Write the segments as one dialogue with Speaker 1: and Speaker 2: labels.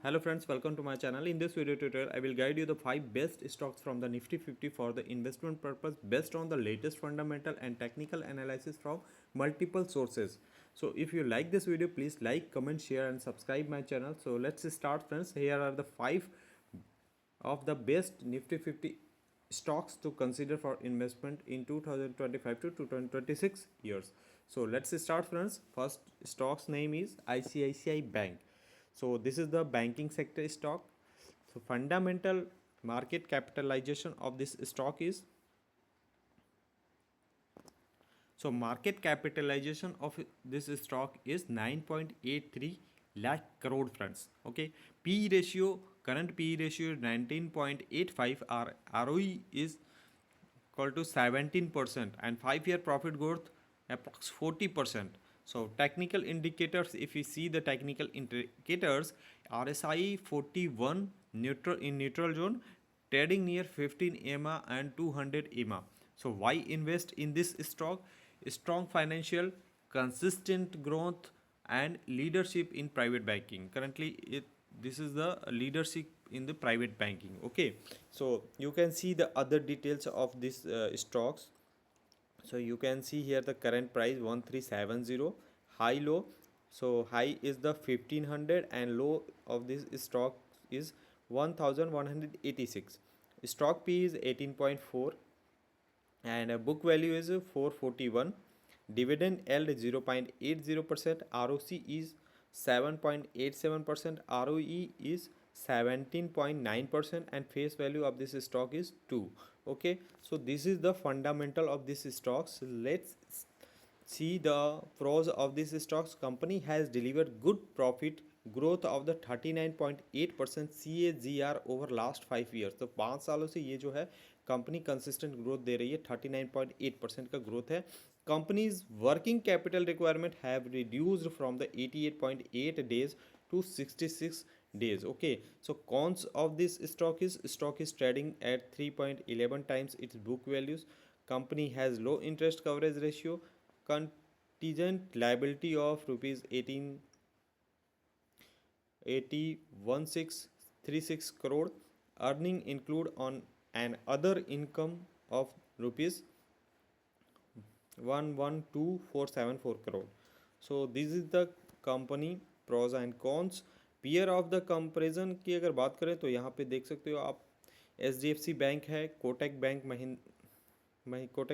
Speaker 1: Hello friends, welcome to my channel. In this video tutorial, I will guide you the 5 best stocks from the Nifty 50 for the investment purpose based on the latest fundamental and technical analysis from multiple sources. So if you like this video, please like, comment, share and subscribe my channel. So let's start friends. Here are the 5 of the best Nifty 50 stocks to consider for investment in 2025 to 2026 years. So let's start friends. First stock's name is ICICI Bank. So this is the banking sector stock. So fundamental market capitalization of this stock is, so market capitalization of this stock is 9.83 lakh crore friends. Okay, P ratio, current P ratio is 19.85. Our ROE is equal to 17% and 5-year profit growth approx 40%. So technical indicators, if we see the technical indicators, RSI 41 neutral in neutral zone, trading near 15 EMA and 200 EMA. So why invest in this stock? Strong financial, consistent growth and leadership in private banking. Currently this is the leadership in the private banking. Okay, so you can see the other details of this stocks. So you can see here the current price 1370, high low. So high is the 1500 and low of this stock is 1186. Stock P is 18.4 and book value is 441. Dividend yield 0.80%, ROC is 7.87%, ROE is 17.9% and face value of this stock is 2. Okay, so this is the fundamental of this stocks. Let's see the pros of this stocks. Company has delivered good profit growth of the 39.8% CAGR over last 5 years. तो 5 सालों से ये जो है company consistent growth दे रही है, 39.8% का growth है. Company's working capital requirement have reduced from the 88.8 days to 66 days. Okay, so cons of this stock is trading at 3.11 times its book values. Company has low interest coverage ratio, contingent liability of rupees 1636 crore, earning include on an other income of rupees 112474 crore. So this is the company pros and cons. Peer of the comparison की अगर बात करें तो यहाँ पे देख सकते हो आप, HDFC बैंक है, Kotak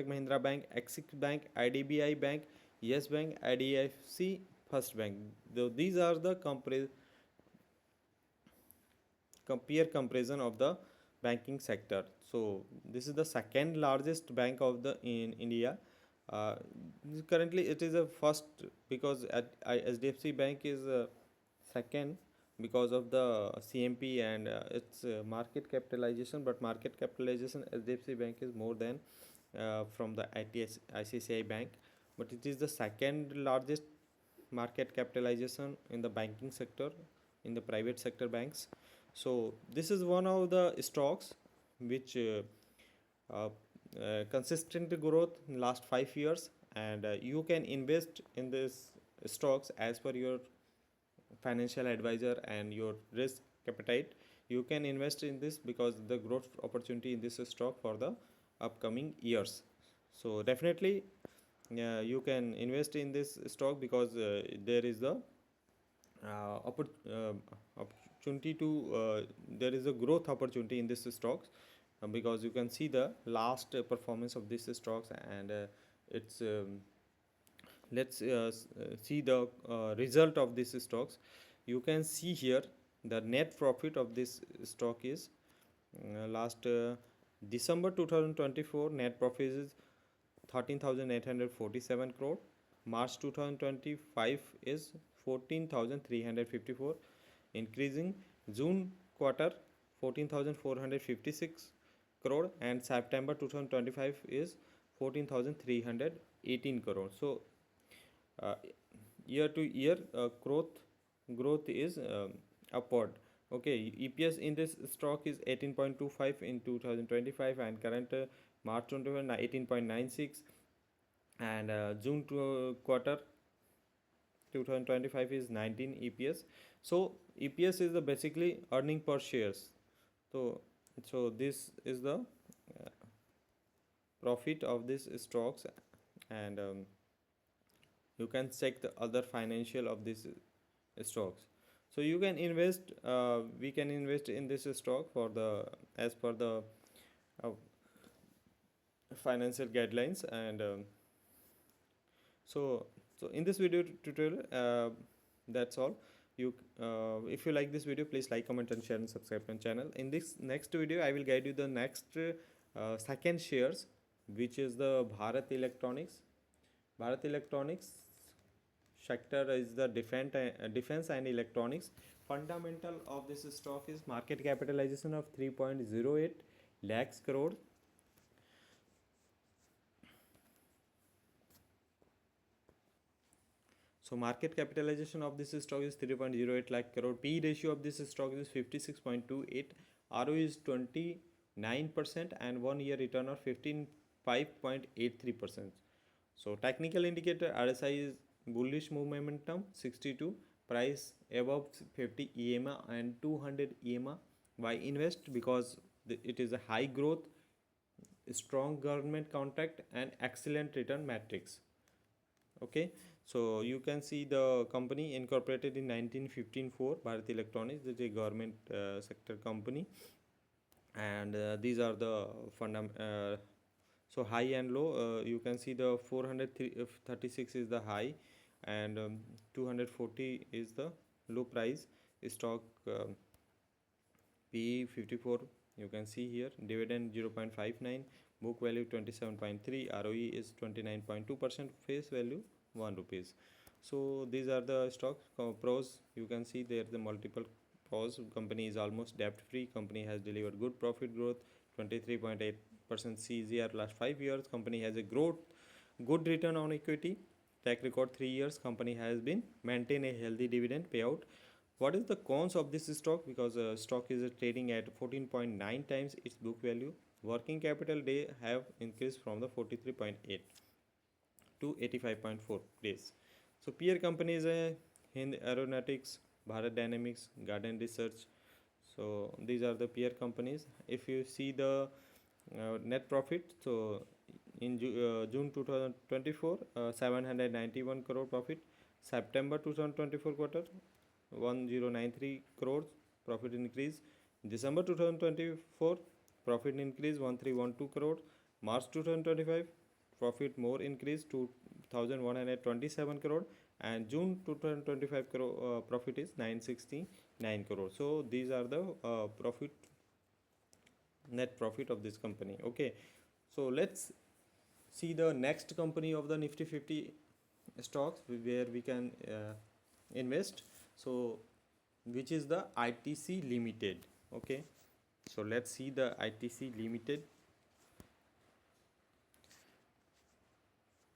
Speaker 1: Mahindra bank, axis bank, IDBI bank, yes bank, IDFC first bank. These are the peer comparison of the banking sector. So this is the second largest bank of the in India. Currently it is a first because HDFC bank is second because of the CMP and its market capitalization, but market capitalization HDFC bank is more than from the ICICI bank, but it is the second largest market capitalization in the banking sector in the private sector banks. So this is one of the stocks which consistent growth in last 5 years, and you can invest in this stocks as per your financial advisor and your risk appetite. You can invest in this because the growth opportunity in this stock for the upcoming years. So definitely you can invest in this stock because there is the opportunity to there is a growth opportunity in this stocks, because you can see the last performance of this stocks, and it's let's see the result of this stocks. You can see here the net profit of this stock is last December 2024 net profit is 13,847 crore. March 2025 is 14,354, increasing. June quarter 14,456 crore, and September 2025 is 14,318 crore. So year to year growth is upward. Okay, EPS in this stock is 18.25 in 2025 and current March 2025 18.96, and June quarter 2025 is 19 EPS. So EPS is the basically earning per shares. So this is the profit of these stocks, and you can check the other financial of these stocks. So you can invest, we can invest in this stock for the as per the uh, financial guidelines. And so in this video tutorial, that's all. You if you like this video, please like, comment and share and subscribe my channel. In this next video I will guide you the next second shares, which is the Bharat Electronics. Bharat Electronics sector is the defense and electronics. Fundamental of this stock is market capitalization of 3.08 lakhs crore. So market capitalization of this stock is 3.08 lakh crore. P ratio of this stock is 56.28. ROE is 29% and 1 year return of 15.83%. So technical indicator RSI is bullish move momentum 62, price above 50 EMA and 200 EMA. Why invest? Because it is a high growth, strong government contract and excellent return matrix. Okay, so you can see the company incorporated in 1915 for Bharat Electronics. This is a government sector company, and these are the so high and low. You can see the 436 is the high, and 240 is the low price. Stock PE 54, you can see here. Dividend 0.59, book value 27.3, ROE is 29.2%, face value 1 rupees. So these are the stock pros. You can see there the multiple pros. Company is almost debt free. Company has delivered good profit growth, 23.8% CAGR last 5 years. Company has a good return on equity. Track record 3 years. Company has been maintain a healthy dividend payout. What is the cons of this stock? Because stock is trading at 14.9 times its book value. Working capital day have increased from the 43.8 to 85.4 days. So peer companies Hind Aeronautics, Bharat Dynamics, Garden Research. So these are the peer companies. If you see the net profit, so in June 2024, 791 crore profit. September 2024 quarter, 1093 crores profit increase. December 2024 profit increase 1312 crore. March 2025 profit more increase to 1127 crore, and June 2025 crore profit is 969 crore. So these are the net profit of this company. Okay, so let's see the next company of the Nifty 50 stocks where we can invest. So which is the ITC Limited. Okay, so let's see the ITC Limited.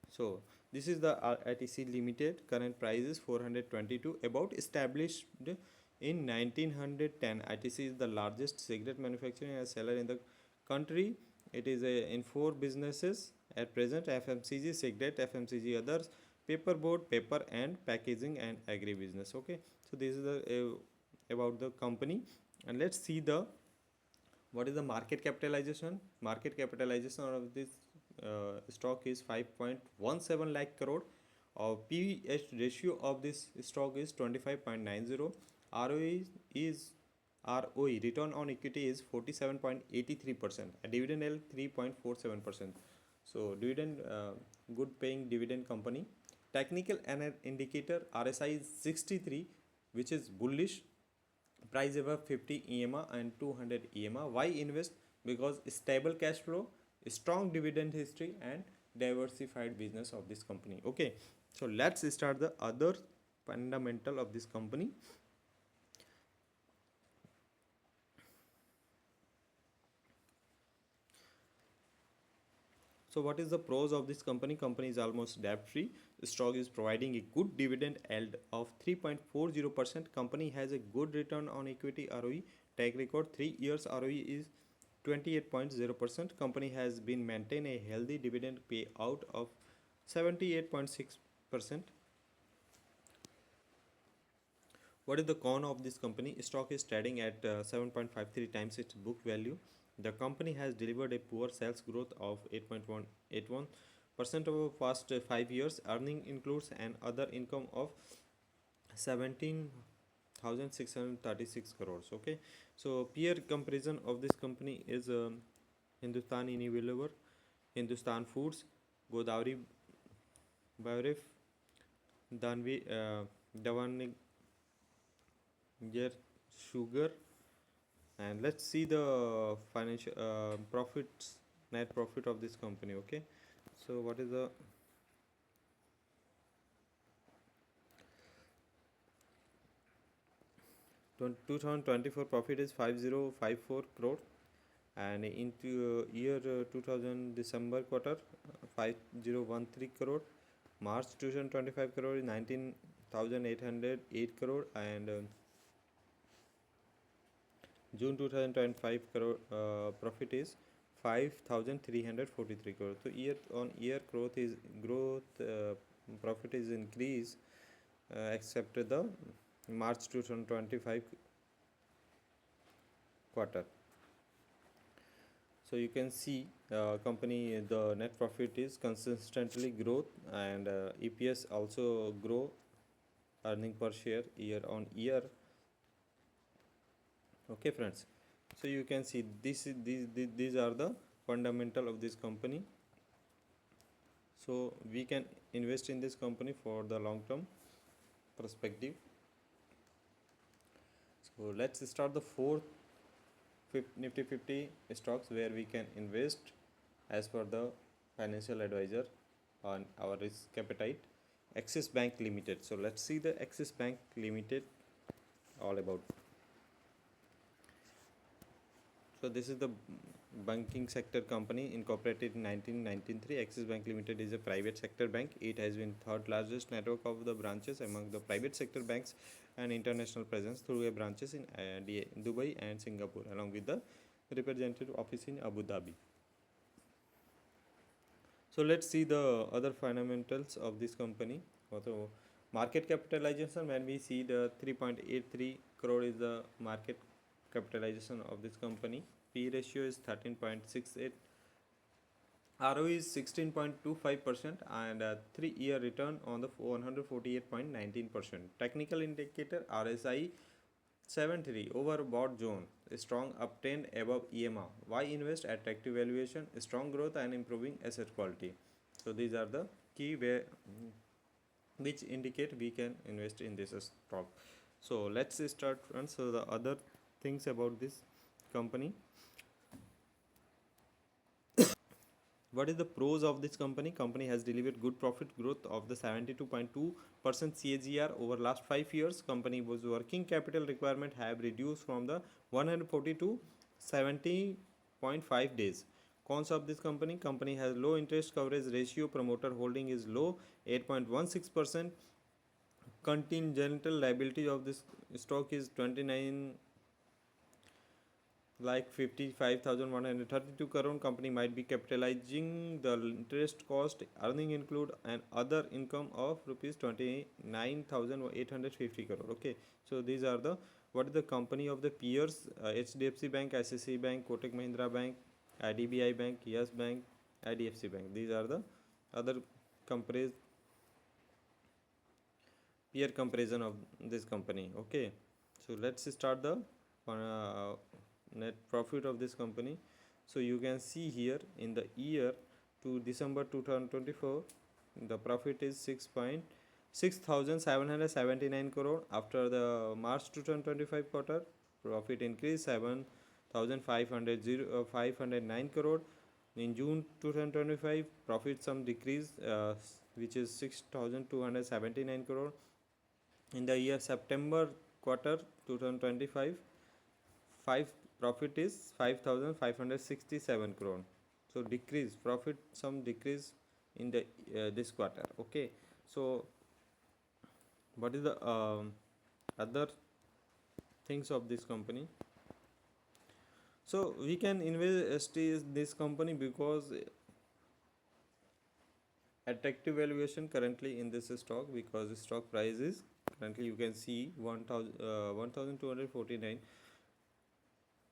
Speaker 1: So this is the ITC Limited. Current price is 422. About established in 1910. ITC is the largest cigarette manufacturing and seller in the country. It is in 4 businesses at present: FMCG, cigarette, FMCG others, paperboard, paper and packaging, and agri business. Okay, so this is the about the company. And let's see the what is the market capitalization. Market capitalization of this stock is 5.17 lakh crore. PVH ratio of this stock is 25.90. ROE return on equity is 47.83%. Dividend yield 3.47%. So dividend good paying dividend company. Technical indicator RSI is 63, which is bullish. Price above 50 EMA and 200 EMA. Why invest? Because stable cash flow, strong dividend history and diversified business of this company. Okay, so let's start the other fundamental of this company. So what is the pros of this company? Company is almost debt free. Stock is providing a good dividend yield of 3.40%. Company has a good return on equity ROE. Track record 3 years ROE is 28.0%. Company has been maintain a healthy dividend payout of 78.6%. What is the con of this company? Stock is trading at 7.53 times its book value. The company has delivered a poor sales growth of 8.181% over past 5 years. Earning includes an other income of 17,636 crores. Okay, so peer comparison of this company is Hindustan Unilever, Hindustan Foods, Godavari Bioref, Davaniger Sugar, and let's see the financial profits, net profit of this company. Okay, so what is the 2024 profit is 5054 crore, and into year 2000 December quarter 5013 crore, March 2025 crore is 19,808 crore, and June 2025 crore profit is 5,343 crore. So year on year growth profit is increase except the March 2025 quarter. So you can see company the net profit is consistently growth, and EPS also grow, earning per share year on year. Okay friends, so you can see these are the fundamental of this company. So we can invest in this company for the long term perspective. So let's start the fourth Nifty 50 stocks where we can invest as per the financial advisor on our risk appetite. Axis Bank Limited. So let's see the Axis Bank Limited all about. So this is the banking sector company incorporated in 1993. Axis Bank Limited is a private sector bank. It has been third largest network of the branches among the private sector banks and international presence through a branches in Dubai and Singapore, along with the representative office in Abu Dhabi. So let's see the other fundamentals of this company. So market capitalization, when we see the 3.83 crore is the market capitalization of this company. P ratio is 13.68. ROE is 16.25%, and 3-year return on the 148.19%. Technical indicator RSI 73 overbought zone, strong obtained above EMA. Why invest? Attractive valuation, strong growth, and improving asset quality. So these are the key which indicate we can invest in this stock. So let's start friends. So the other things about this company. What is the pros of this company? Company has delivered good profit growth of the 72.2% CAGR over last 5 years. Company was working capital requirement have reduced from the 140 to 70.5 days. Cons of this company: company has low interest coverage ratio, promoter holding is low 8.16%. Contingent liability of this stock is 29 like 55,132 crore. Company might be capitalizing the interest cost. Earning include an other income of rupees 29,850 crore. Okay, so these are the what is the company of the peers: HDFC Bank, ICICI Bank, Kotak Mahindra Bank, IDBI Bank, Yes Bank, IDFC Bank. These are the other peer comparison of this company. Okay, so let's start the net profit of this company. So you can see here in the year to December 2024 the profit is 6,779 crore. After the March 2025 quarter, profit increased 7,509 crore. In June 2025 profit some decrease which is 6,279 crore. In the year September quarter 2025 profit is 5,567 crore. So decrease profit some decrease in the this quarter. Okay, so what is the other things of this company? So we can invest in this company because attractive valuation currently in this stock, because the stock price is currently you can see 1249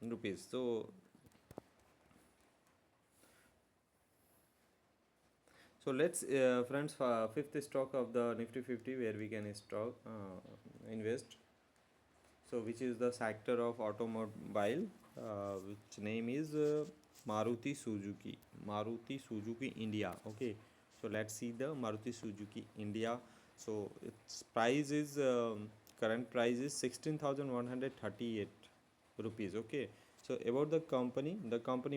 Speaker 1: rupees. So let's friends, fifth stock of the Nifty 50 where we can stock invest. So which is the sector of automobile, which name is Maruti Suzuki. Maruti Suzuki India. Okay, so let's see the Maruti Suzuki India. So its price is current price is 16,138 rupees. Okay, so about the company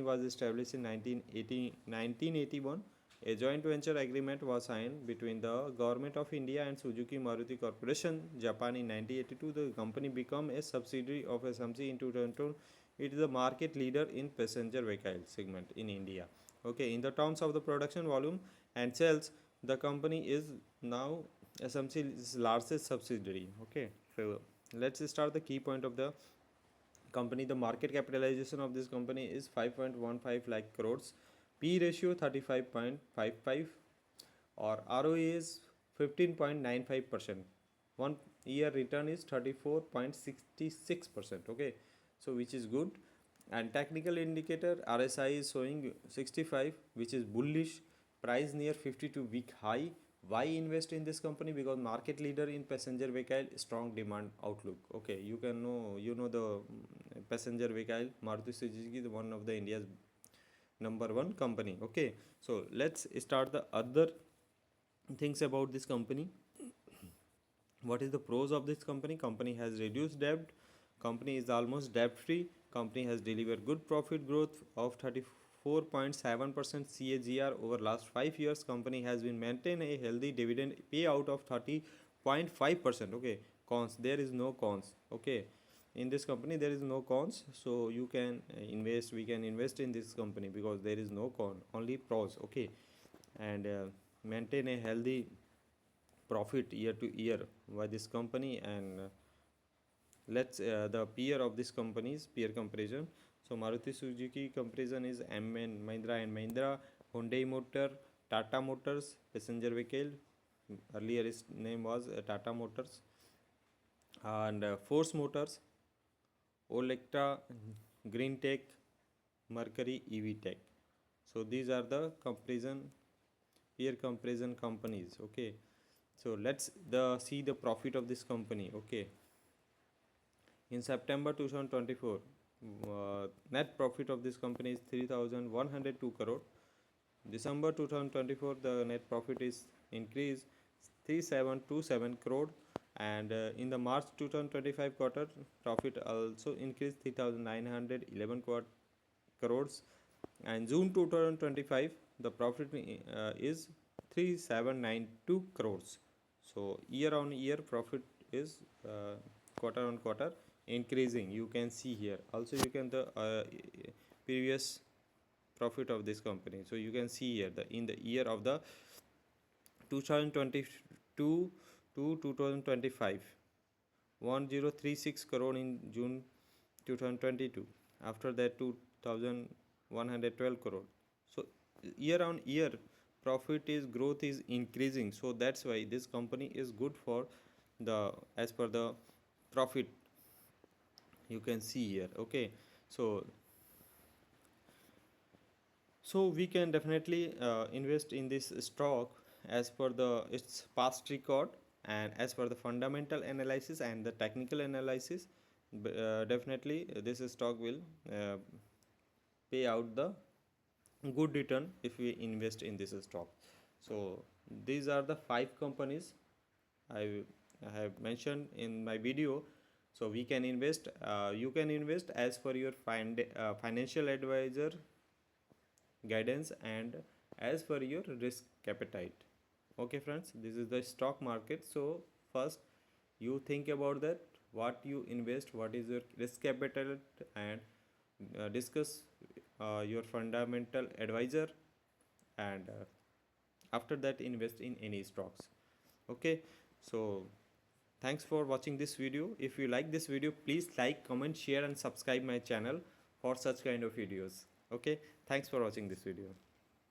Speaker 1: was established in 1981. A joint venture agreement was signed between the Government of India and Suzuki Maruti Corporation, Japan in 1982. The company became a subsidiary of SMC in 2002. It is the market leader in passenger vehicle segment in India. Okay, in the terms of the production volume and sales, the company is now SMC's largest subsidiary. Okay, so let's start the key point of the company. The market capitalization of this company is 5.15 lakh crores. P ratio 35.55 or ROE is 15.95%. 1 year return is 34.66%. Okay, so which is good. And technical indicator RSI is showing 65, which is bullish. Price near 52 week high. Why invest in this company? Because market leader in passenger vehicle, strong demand outlook. Okay, you know the passenger vehicle Maruti Suzuki is one of the India's number one company. Okay, so let's start the other things about this company. What is the pros of this company? Company has reduced debt. Company is almost debt free. Company has delivered good profit growth of 34.7% CAGR over last 5 years. Company has been maintain a healthy dividend payout of 30.5%. Okay, cons, there is no cons. Okay, in this company there is no cons, so you can invest, we can invest in this company because there is no con, only pros. Okay, and maintain a healthy profit year to year by this company. And let's the peer of this company's peer comparison. So Maruti Suzuki comparison is MN Mahindra and Mahindra, Hyundai Motor, Tata Motors passenger vehicle, earlier its name was Tata Motors, and Force Motors, Olectra, Green Tech, Mercury EV Tech. So these are the comparison peer comparison companies. Okay, so let's see the profit of this company. Okay, in September 2024, net profit of this company is 3,102 crore. December 2024, the net profit is increased 3727 crore, and in the March 2025 quarter, profit also increased 3,911 crores, and June 2025 the profit is 3792 crores. So year on year profit is quarter on quarter increasing. You can see here also, you can the previous profit of this company. So you can see here the in the year of the 2022 to 2025, 1036 crore in June 2022. After that 2112 crore. So year on year profit is growth is increasing. So that's why this company is good for the as per the profit you can see here. Okay, so we can definitely invest in this stock as per the its past record and as per the fundamental analysis and the technical analysis. Definitely this stock will pay out the good return if we invest in this stock. So these are the 5 companies I have mentioned in my video. So we can invest, you can invest as per your financial advisor guidance and as per your risk appetite. Okay friends, this is the stock market. So first you think about that, what you invest, what is your risk appetite, and discuss your fundamental advisor, and after that invest in any stocks. Okay, so thanks for watching this video. If you like this video, please like, comment, share and subscribe my channel for such kind of videos. Okay, thanks for watching this video.